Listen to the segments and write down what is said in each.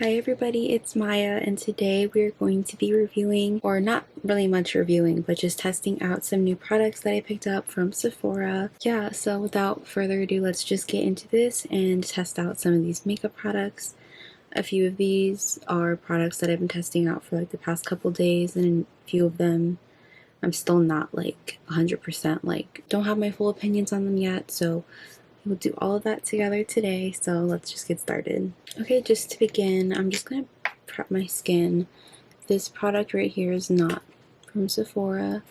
Hi everybody, it's Maya, and today we're going to be reviewing, or not really much reviewing, but just testing out some new products that I picked up from Sephora. Yeah, so without further ado, let's just get into this and test out some of these makeup products. A few of these are products that I've been testing out for like the past couple days, and a few of them I'm still not like 100% don't have my full opinions on them yet, so we'll do all of that together today, so let's just get started. Okay, just to begin, I'm just going to prep my skin. This product right here is not from Sephora.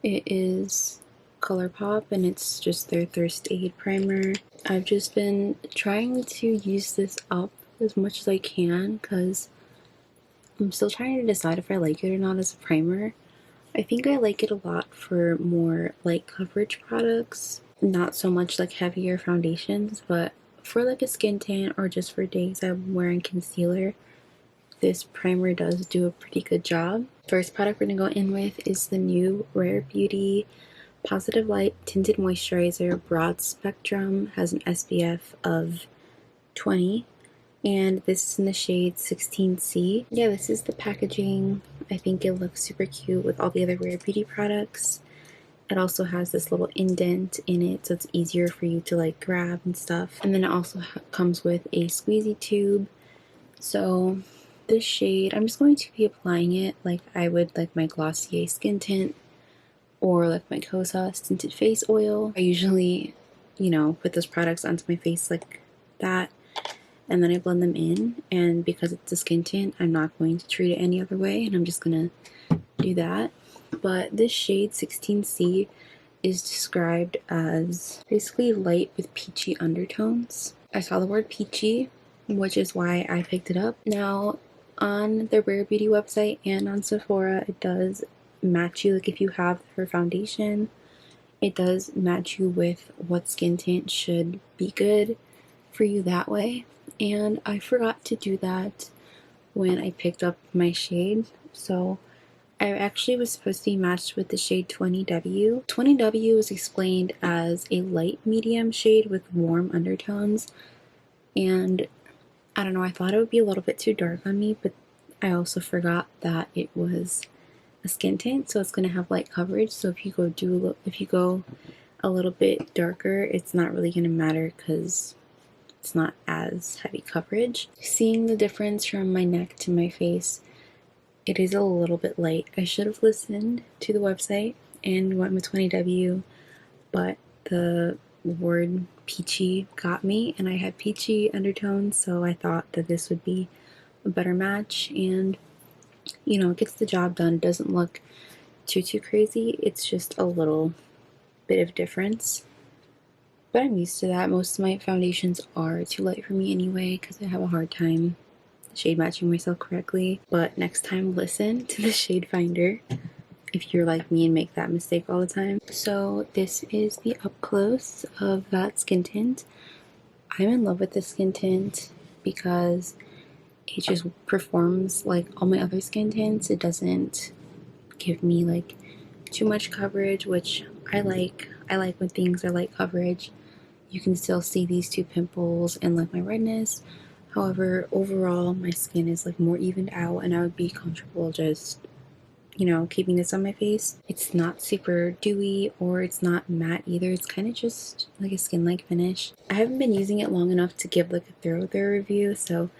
It is ColourPop, and it's just their Thirst Aid Primer. I've just been trying to use this up as much as I can because I'm still trying to decide if I like it or not as a primer. I think I like it a lot for more light coverage products, not so much like heavier foundations, but for like a skin tint or just for days I'm wearing concealer, this primer does do a pretty good job. First product we're gonna go in with is the new Rare Beauty Positive Light Tinted Moisturizer Broad Spectrum. Has an SPF of 20, and this is in the shade 16C. Yeah, this is the packaging. I think it looks super cute with all the other Rare Beauty products. It also has this little indent in it, so it's easier for you to like grab and stuff. And then it also comes with a squeezy tube. So this shade, I'm just going to be applying it like I would like my Glossier skin tint or like my Kosas tinted face oil. I usually, put those products onto my face like that, and then I blend them in, and because it's a skin tint, I'm not going to treat it any other way, and I'm just gonna do that. But this shade 16C is described as basically light with peachy undertones. I saw the word peachy, which is why I picked it up. Now, on the Rare Beauty website and on Sephora, it does match you, like if you have her foundation, it does match you with what skin tint should be good for you that way. And I forgot to do that when I picked up my shade, so I actually was supposed to be matched with the shade 20W. 20W is explained as a light medium shade with warm undertones, and I don't know, I thought it would be a little bit too dark on me, but I also forgot that it was a skin tint, so it's going to have light coverage. So if you go a little bit darker, it's not really going to matter because it's not as heavy coverage. Seeing the difference from my neck to my face, it is a little bit light. I should have listened to the website and went with 20W, but the word peachy got me, and I had peachy undertones, so I thought that this would be a better match, and it gets the job done. It doesn't look too crazy. It's just a little bit of difference, but I'm used to that. Most of my foundations are too light for me anyway because I have a hard time shade matching myself correctly. But next time, listen to the shade finder if you're like me and make that mistake all the time. So this is the up close of that skin tint. I'm in love with this skin tint because it just performs like all my other skin tints. It doesn't give me like too much coverage, which I like. I like when things are light coverage. You can still see these two pimples and like my redness. However, overall, my skin is like more evened out, and I would be comfortable just, keeping this on my face. It's not super dewy or it's not matte either. It's kind of just like a skin-like finish. I haven't been using it long enough to give like a thorough review, so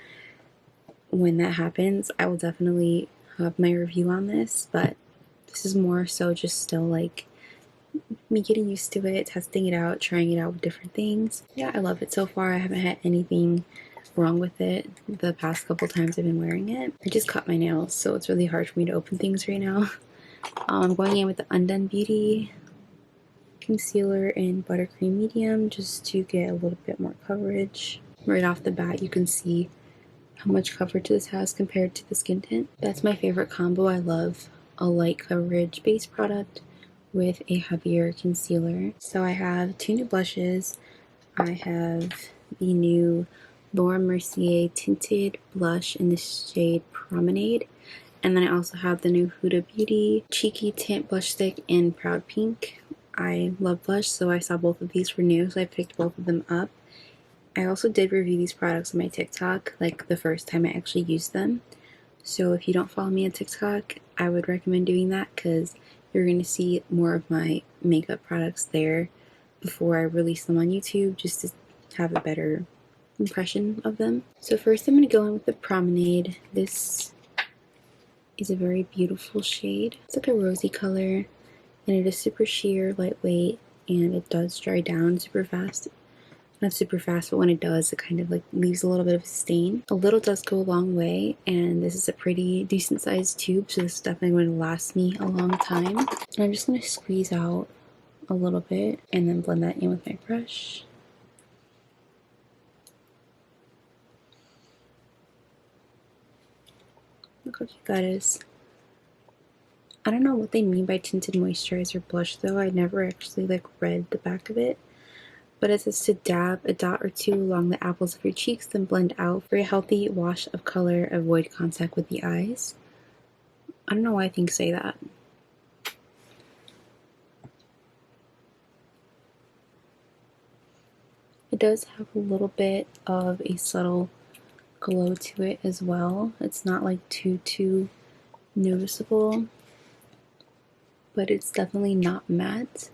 when that happens, I will definitely have my review on this, but this is more so just still like me getting used to it, testing it out, trying it out with different things. Yeah, I love it so far. I haven't had anything wrong with it the past couple times I've been wearing it. I just cut my nails, so it's really hard for me to open things right now. I'm going in with the Undone Beauty concealer in buttercream medium just to get a little bit more coverage. Right off the bat, you can see how much coverage this has compared to the skin tint. That's my favorite combo. I love a light coverage base product with a heavier concealer. So I have two new blushes. I have the new Laura Mercier tinted blush in the shade Promenade, and then I also have the new Huda Beauty cheeky tint blush stick in Proud Pink. I love blush, so I saw both of these were new, so I picked both of them up, I also did review these products on my TikTok, like the first time I actually used them. So if you don't follow me on TikTok, I would recommend doing that because you're going to see more of my makeup products there before I release them on YouTube, just to have a better impression of them. So first I'm going to go in with the Promenade. This is a very beautiful shade. It's like a rosy color, and it is super sheer, lightweight, and it does dry down super fast. Not super fast, but when it does, it kind of like leaves a little bit of a stain. A little does go a long way, and this is a pretty decent sized tube, so this is definitely going to last me a long time. And I'm just going to squeeze out a little bit and then blend that in with my brush. Look how cute that is. I don't know what they mean by tinted moisturizer blush though. I never actually like read the back of it. But it says to dab a dot or two along the apples of your cheeks, then blend out for a healthy wash of color. Avoid contact with the eyes. I don't know why things say that. It does have a little bit of a subtle glow to it as well. It's not like too noticeable, but it's definitely not matte.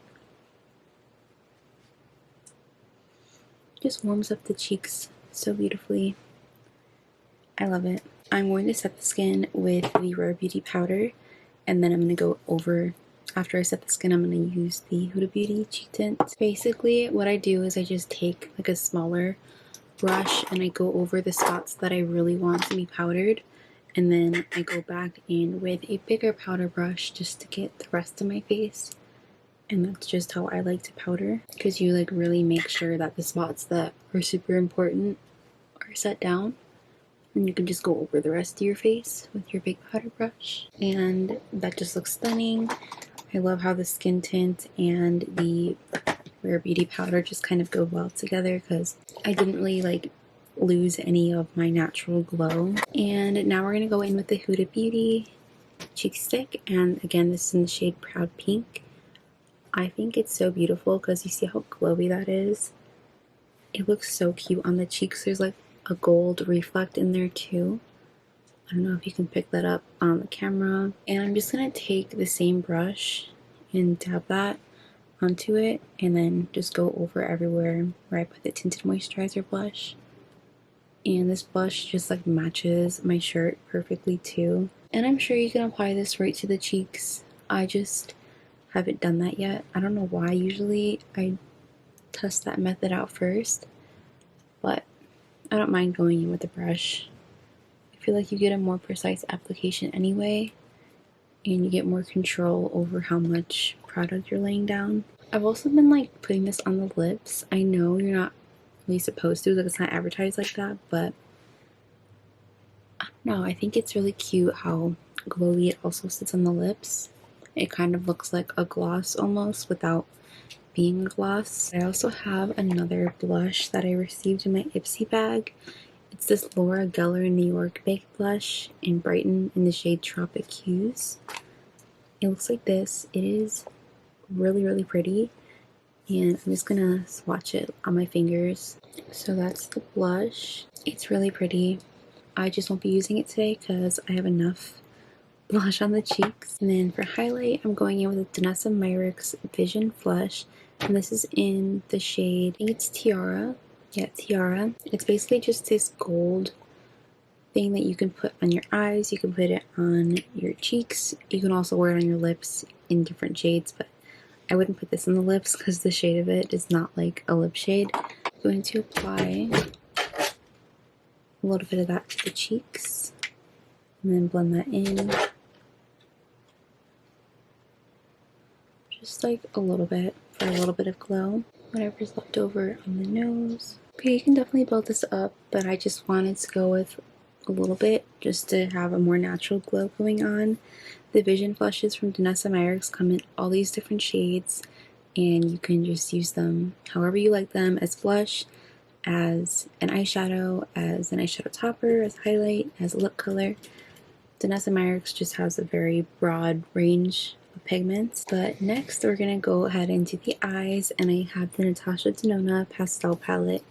Just warms up the cheeks so beautifully. I love it. I'm going to set the skin with the Rare Beauty powder, and then I'm going to go over, after I set the skin, I'm going to use the Huda Beauty cheek tint. Basically what I do is I just take like a smaller brush and I go over the spots that I really want to be powdered, and then I go back in with a bigger powder brush just to get the rest of my face. And that's just how I like to powder, because you like really make sure that the spots that are super important are set down, and you can just go over the rest of your face with your big powder brush, and that just looks stunning. I love how the skin tint and the Rare Beauty powder just kind of go well together, because I didn't really like lose any of my natural glow. And now we're gonna go in with the Huda Beauty cheek stick, and again this is in the shade Proud Pink. I think it's so beautiful because you see how glowy that is. It looks so cute on the cheeks. There's like a gold reflect in there too. I don't know if you can pick that up on the camera. And I'm just gonna take the same brush and dab that onto it, and then just go over everywhere where I put the tinted moisturizer blush. And this blush just like matches my shirt perfectly too. And I'm sure you can apply this right to the cheeks. I just haven't done that yet. I don't know why. Usually I test that method out first, but I don't mind going in with the brush. I feel like you get a more precise application anyway, and you get more control over how much product you're laying down. I've also been like putting this on the lips. I know you're not really supposed to, like it's not advertised like that, but I don't know, I think it's really cute how glowy it also sits on the lips. It kind of looks like a gloss almost without being a gloss. I also have another blush that I received in my Ipsy bag. It's this Laura Geller New York Baked Blush in Brighton in the shade Tropic Hues. It looks like this. It is really pretty, and I'm just gonna swatch it on my fingers. So that's the blush. It's really pretty. I just won't be using it today because I have enough blush on the cheeks. And then for highlight, I'm going in with a Danessa myrics Vision Flush, and this is in the shade, I think it's Tiara. Yeah, Tiara. It's basically just this gold thing that you can put on your eyes. You can put it on your cheeks. You can also wear it on your lips in different shades, but I wouldn't put this on the lips because the shade of it is not like a lip shade. I'm going to apply a little bit of that to the cheeks and then blend that in. Just like a little bit for a little bit of glow. Whatever's left over on the nose. Okay, you can definitely build this up, but I just wanted to go with a little bit just to have a more natural glow going on. The Vision Flushes from Danessa Myrics come in all these different shades, and you can just use them however you like them, as blush, as an eyeshadow, as an eyeshadow topper, as highlight, as a lip color. Danessa Myrics just has a very broad range of pigments. But next we're going to go ahead into the eyes, and I have the Natasha Denona Pastel palette.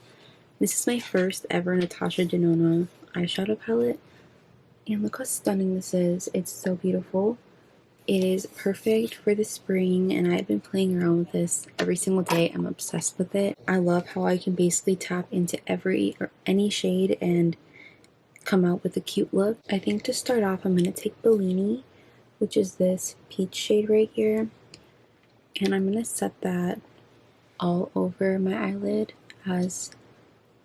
This is my first ever Natasha Denona eyeshadow palette. And look how stunning this is. It's so beautiful. It is perfect for the spring, and I've been playing around with this every single day. I'm obsessed with it. I love how I can basically tap into every or any shade and come out with a cute look. I think to start off, I'm going to take Bellini, which is this peach shade right here, and I'm going to set that all over my eyelid as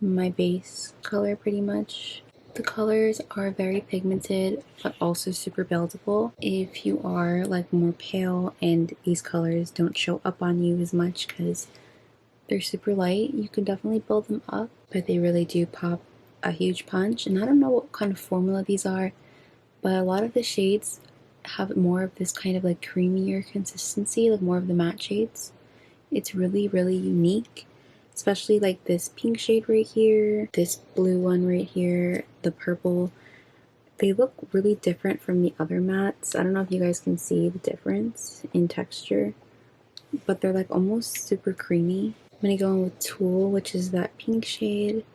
my base color pretty much. The colors are very pigmented but also super buildable. If you are like more pale and these colors don't show up on you as much because they're super light, you can definitely build them up, but they really do pop a huge punch. And I don't know what kind of formula these are, but a lot of the shades have more of this kind of like creamier consistency, like more of the matte shades. It's really, really unique. Especially like this pink shade right here, this blue one right here, the purple. They look really different from the other mattes. I don't know if you guys can see the difference in texture, but they're like almost super creamy. I'm going to go in with Tulle, which is that pink shade,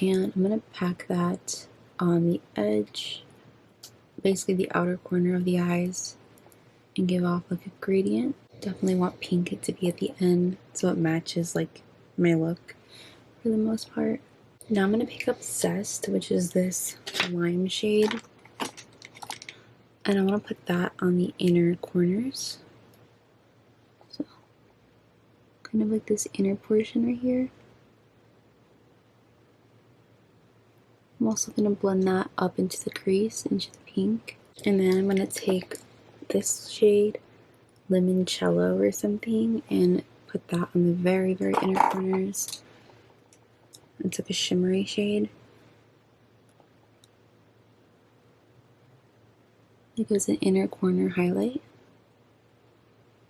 and I'm going to pack that on the edge, basically the outer corner of the eyes, and give off like a gradient. Definitely want pink to be at the end so it matches like my look for the most part. Now I'm going to pick up Zest, which is this lime shade, and I want to put that on the inner corners. So kind of like this inner portion right here. I'm also going to blend that up into the crease, into the pink. And then I'm going to take this shade, Limoncello or something, and put that on the very, very inner corners. It's like a shimmery shade. It gives an inner corner highlight.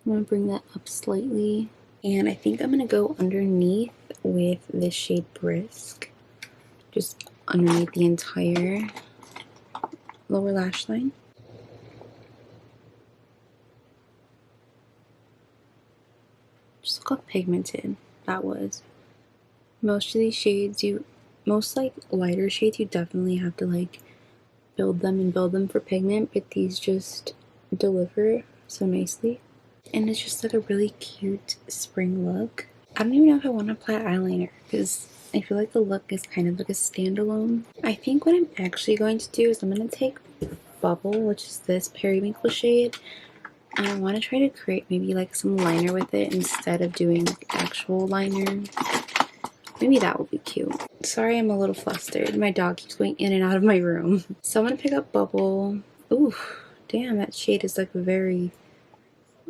I'm going to bring that up slightly. And I think I'm going to go underneath with this shade Brisk. Just underneath the entire lower lash line. Just look how pigmented that was. Most of these shades, most like lighter shades, you definitely have to like build them for pigment, but these just deliver so nicely. And it's just like a really cute spring look. I don't even know if I want to apply eyeliner because I feel like the look is kind of like a standalone. I think what I'm actually going to do is I'm going to take Bubble, which is this periwinkle shade, and I want to try to create maybe like some liner with it instead of doing like actual liner. Maybe that would be cute. Sorry, I'm a little flustered. My dog keeps going in and out of my room. So I'm gonna pick up Bubble. Ooh, damn, that shade is like very...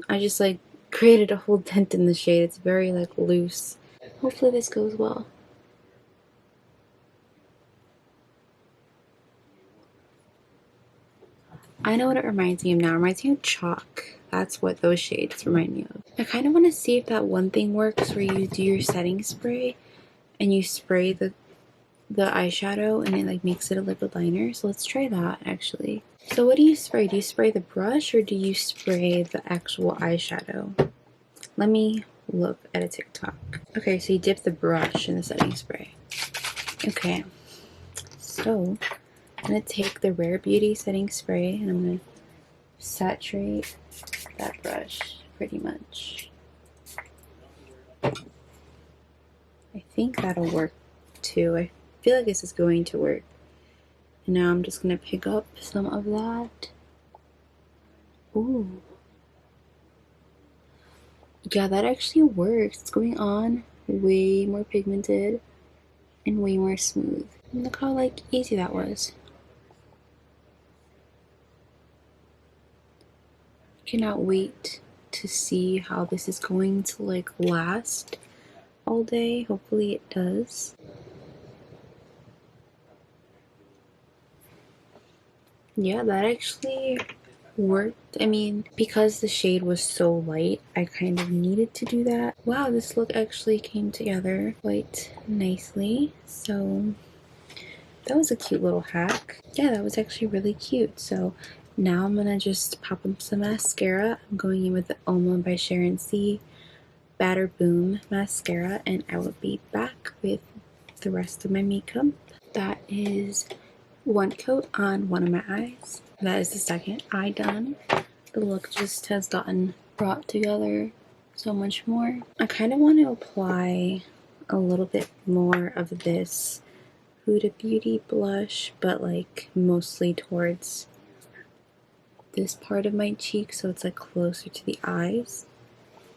I just like created a whole dent in the shade. It's very like loose. Hopefully this goes well. I know what it reminds me of now. It reminds me of chalk. That's what those shades remind me of. I kind of want to see if that one thing works where you do your setting spray and you spray the eyeshadow and it like makes it a liquid liner. So let's try that actually. So what do you spray? Do you spray the brush or do you spray the actual eyeshadow? Let me look at a TikTok. Okay, so you dip the brush in the setting spray. Okay, so I'm gonna take the Rare Beauty setting spray and I'm gonna saturate that brush pretty much. I think that'll work too. I feel like this is going to work. And now I'm just gonna pick up some of that. Ooh. Yeah, that actually works. It's going on way more pigmented and way more smooth. And look how like easy that was. Cannot wait to see how this is going to like last all day. Hopefully it does. Yeah, that actually worked. I mean, because the shade was so light, I kind of needed to do that. Wow, this look actually came together quite nicely. So that was a cute little hack. Yeah, that was actually really cute. So now I'm gonna just pop up some mascara. I'm going in with the Uoma by Sharon C Batter Boom mascara, and I will be back with the rest of my makeup. That is one coat on one of my eyes. That is the second eye done. The look just has gotten brought together so much more. I kind of want to apply a little bit more of this Huda Beauty blush, but like mostly towards this part of my cheek, so it's like closer to the eyes.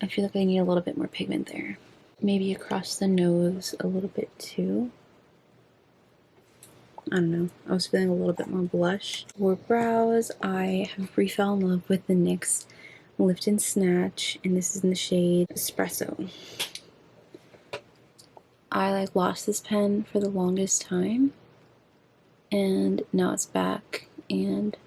I feel like I need a little bit more pigment there. Maybe across the nose a little bit too. I don't know. I was feeling a little bit more blush. For brows, I have re-fell in love with the NYX Lift and Snatch, and this is in the shade Espresso. I like lost this pen for the longest time, and now it's back, and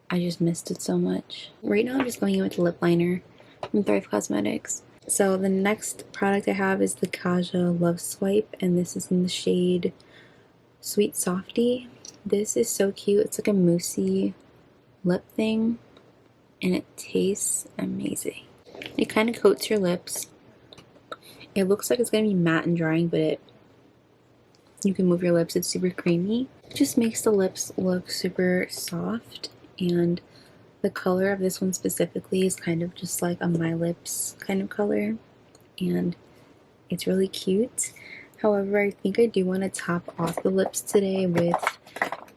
I just missed it so much. Right now I'm just going in with the lip liner from Thrive Cosmetics. So the next product I have is the Kaja Love Swipe, and this is in the shade Sweet Softie. This is so cute. It's like a moussey lip thing, and it tastes amazing. It kind of coats your lips. It looks like it's going to be matte and drying, but you can move your lips. It's super creamy. It just makes the lips look super soft, and the color of this one specifically is kind of just like a My Lips kind of color, and it's really cute. However, I think I do want to top off the lips today with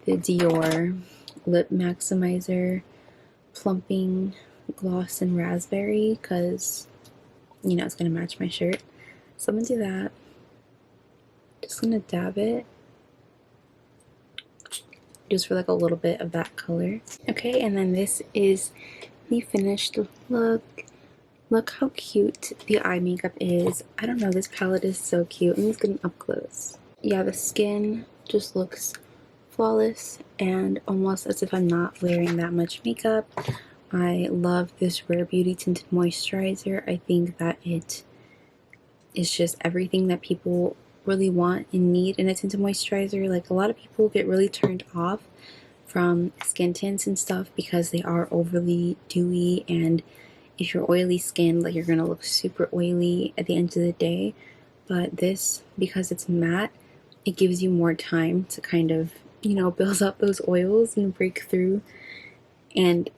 the Dior Lip Maximizer Plumping Gloss and Raspberry, because, you know, it's going to match my shirt. So I'm going to do that. Just going to dab it just for like a little bit of that color. Okay, and then this is the finished look. Look how cute the eye makeup is. I don't know, this palette is so cute. I'm just getting up close. Yeah, the skin just looks flawless and almost as if I'm not wearing that much makeup. I love this Rare Beauty Tinted Moisturizer. I think that it is just everything that people really want and need in a tinted moisturizer. Like, a lot of people get really turned off from skin tints and stuff because they are overly dewy, and if you're oily skin, like, you're gonna look super oily at the end of the day. But this, because it's matte, it gives you more time to kind of, you know, build up those oils and break through. And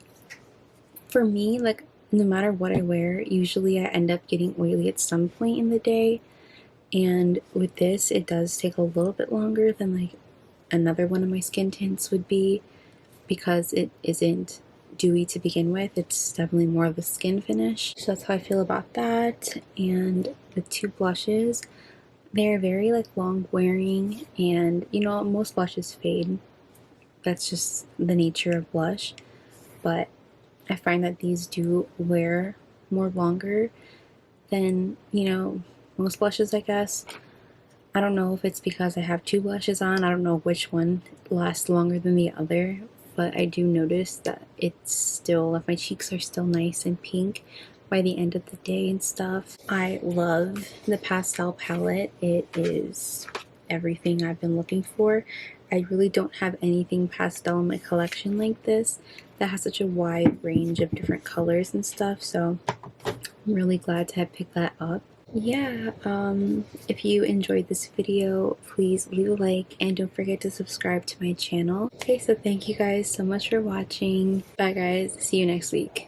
for me, like, no matter what I wear, usually I end up getting oily at some point in the day. And with this, it does take a little bit longer than like another one of my skin tints would be, because it isn't dewy to begin with. It's definitely more of a skin finish. So that's how I feel about that. And the two blushes, they're very like long wearing, and you know, most blushes fade. That's just the nature of blush. But I find that these do wear more longer than, you know, most blushes, I guess. I don't know if it's because I have two blushes on. I don't know which one lasts longer than the other, but I do notice that it's still, if my cheeks are still nice and pink by the end of the day and stuff. I love the Pastel palette. It is everything I've been looking for. I really don't have anything pastel in my collection like this that has such a wide range of different colors and stuff, so I'm really glad to have picked that up. Yeah, if you enjoyed this video, please leave a like and don't forget to subscribe to my channel. Okay, so thank you guys so much for watching. Bye guys, see you next week.